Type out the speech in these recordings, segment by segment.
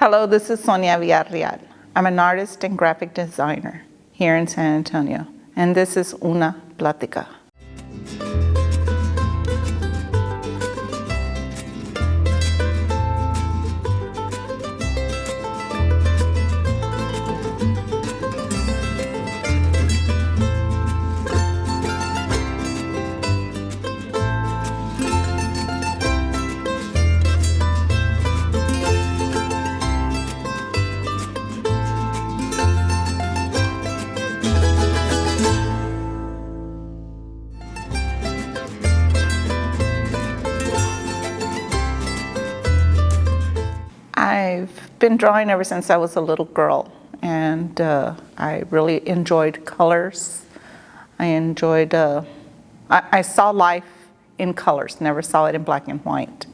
Hello, this is Sonia Villarreal. I'm an artist and graphic designer here in San Antonio, and this is Una Plática. I've been drawing ever since I was a little girl, and I really enjoyed colors. I saw life in colors, never saw it in black and white.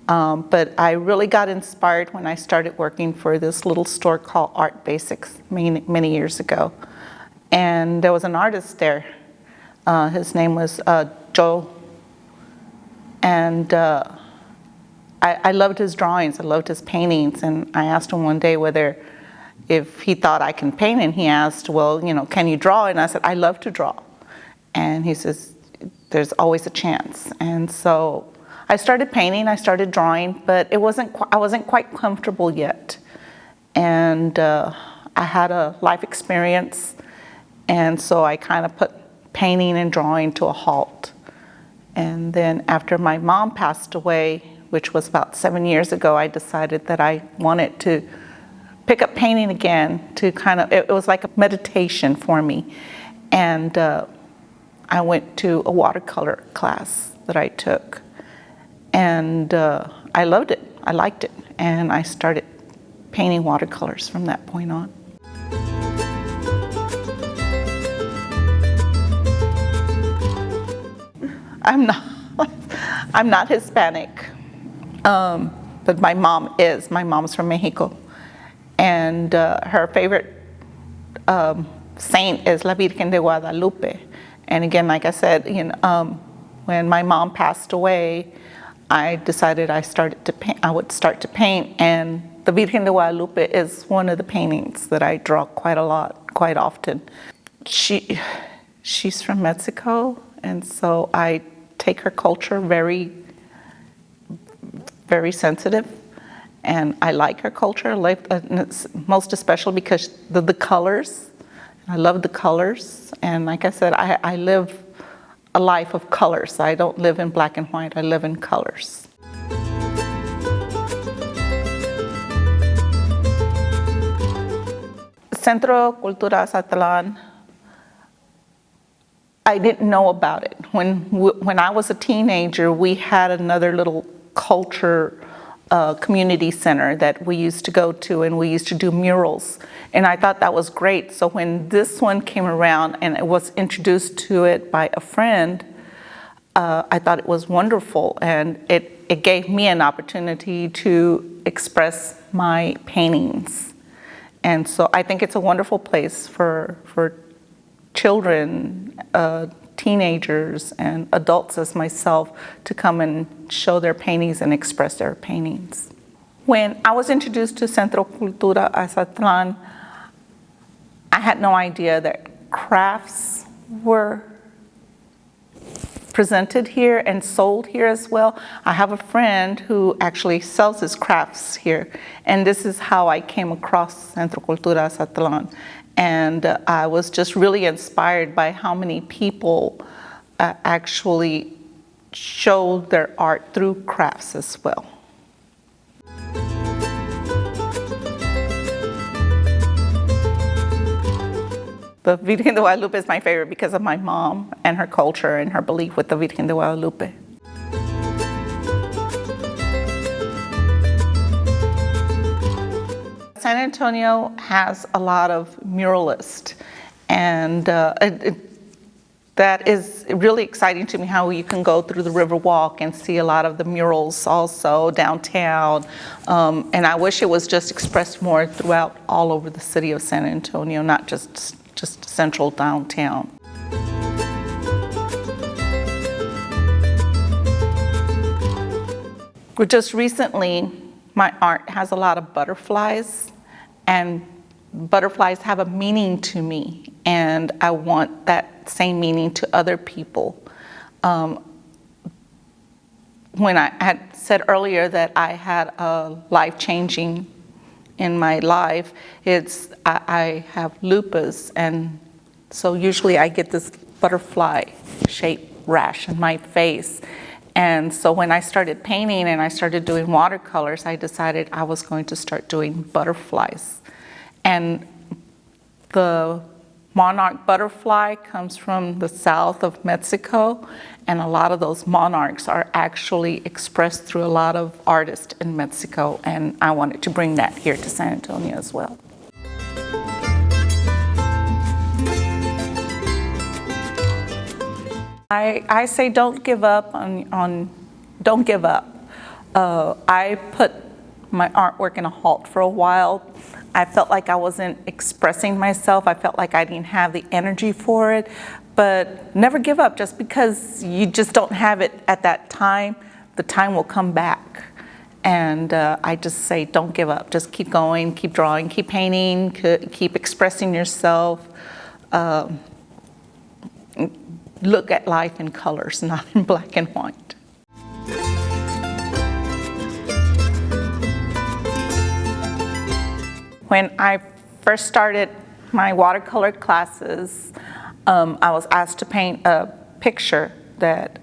But I really got inspired when I started working for this little store called Art Basics many years ago. And there was an artist there. His name was Joe. And I loved his drawings, I loved his paintings, and I asked him one day if he thought I can paint, and he asked, well, can you draw? And I said, I love to draw. And he says, there's always a chance. And so I started painting, I started drawing, but I wasn't quite comfortable yet. And I had a life experience, and so I kind of put painting and drawing to a halt. And then after my mom passed away, which was about 7 years ago, I decided that I wanted to pick up painting again it was like a meditation for me. And I went to a watercolor class that I took. And I loved it, I liked it. And I started painting watercolors from that point on. I'm not Hispanic. But my mom is. My mom's from Mexico. And her favorite saint is La Virgen de Guadalupe. And again, like I said, when my mom passed away, I decided I would start to paint. And the Virgen de Guadalupe is one of the paintings that I draw quite often. She's from Mexico, and so I take her culture very sensitive, and I like her culture, most especially because the colors. I love the colors, and like I said, I live a life of colors. I don't live in black and white, I live in colors. Centro Cultura Aztlán, I didn't know about it. When I was a teenager, we had another little culture community center that we used to go to, and we used to do murals, and I thought that was great. So when this one came around and it was introduced to it by a friend, I thought it was wonderful, and it gave me an opportunity to express my paintings. And so I think it's a wonderful place for children, teenagers and adults as myself to come and show their paintings and express their paintings. When I was introduced to Centro Cultura Aztlán, I had no idea that crafts were presented here and sold here as well. I have a friend who actually sells his crafts here, and this is how I came across Centro Cultura Aztlán. And I was just really inspired by how many people actually show their art through crafts as well. The Virgen de Guadalupe is my favorite because of my mom and her culture and her belief with the Virgen de Guadalupe. San Antonio has a lot of muralists, and that is really exciting to me, how you can go through the Riverwalk and see a lot of the murals also downtown. And I wish it was just expressed more throughout all over the city of San Antonio, not just central downtown. Just recently, my art has a lot of butterflies, and butterflies have a meaning to me, and I want that same meaning to other people. When I had said earlier that I had a life-changing in my life, I have lupus, and so usually I get this butterfly-shaped rash in my face. And so when I started painting and I started doing watercolors, I decided I was going to start doing butterflies. And the monarch butterfly comes from the south of Mexico, and a lot of those monarchs are actually expressed through a lot of artists in Mexico, and I wanted to bring that here to San Antonio as well. I say don't give up don't give up. I put my artwork in a halt for a while. I felt like I wasn't expressing myself. I felt like I didn't have the energy for it, but never give up. Just because you just don't have it at that time, the time will come back. And I just say don't give up. Just keep going, keep drawing, keep painting, keep expressing yourself. Look at life in colors, not in black and white. When I first started my watercolor classes, I was asked to paint a picture that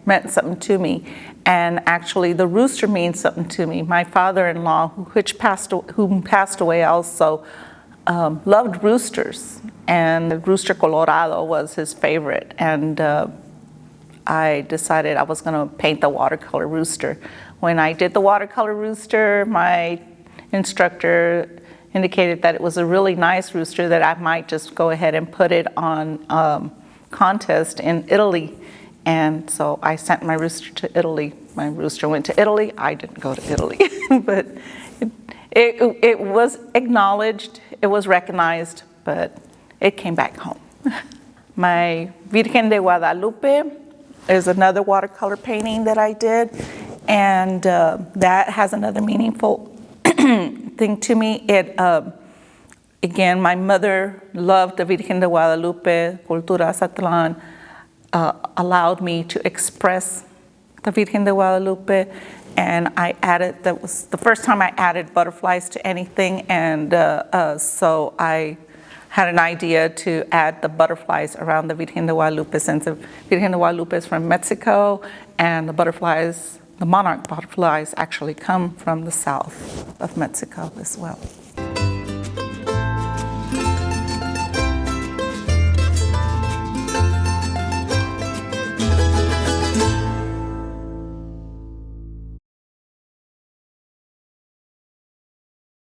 meant something to me. And actually, the rooster means something to me. My father-in-law, who passed away also, loved roosters. And the rooster colorado was his favorite. And I decided I was going to paint the watercolor rooster. When I did the watercolor rooster, my instructor indicated that it was a really nice rooster, that I might just go ahead and put it on contest in Italy. And so I sent my rooster to Italy. My rooster went to Italy. I didn't go to Italy. But it was acknowledged, it was recognized, but it came back home. My Virgen de Guadalupe is another watercolor painting that I did, and that has another meaningful thing to me. Again, my mother loved the Virgen de Guadalupe. Cultura Aztlán allowed me to express the Virgen de Guadalupe, and that was the first time I added butterflies to anything, and so I had an idea to add the butterflies around the Virgen de Guadalupe, since the Virgen de Guadalupe is from Mexico, and the butterflies, the monarch butterflies, actually come from the south of Mexico as well.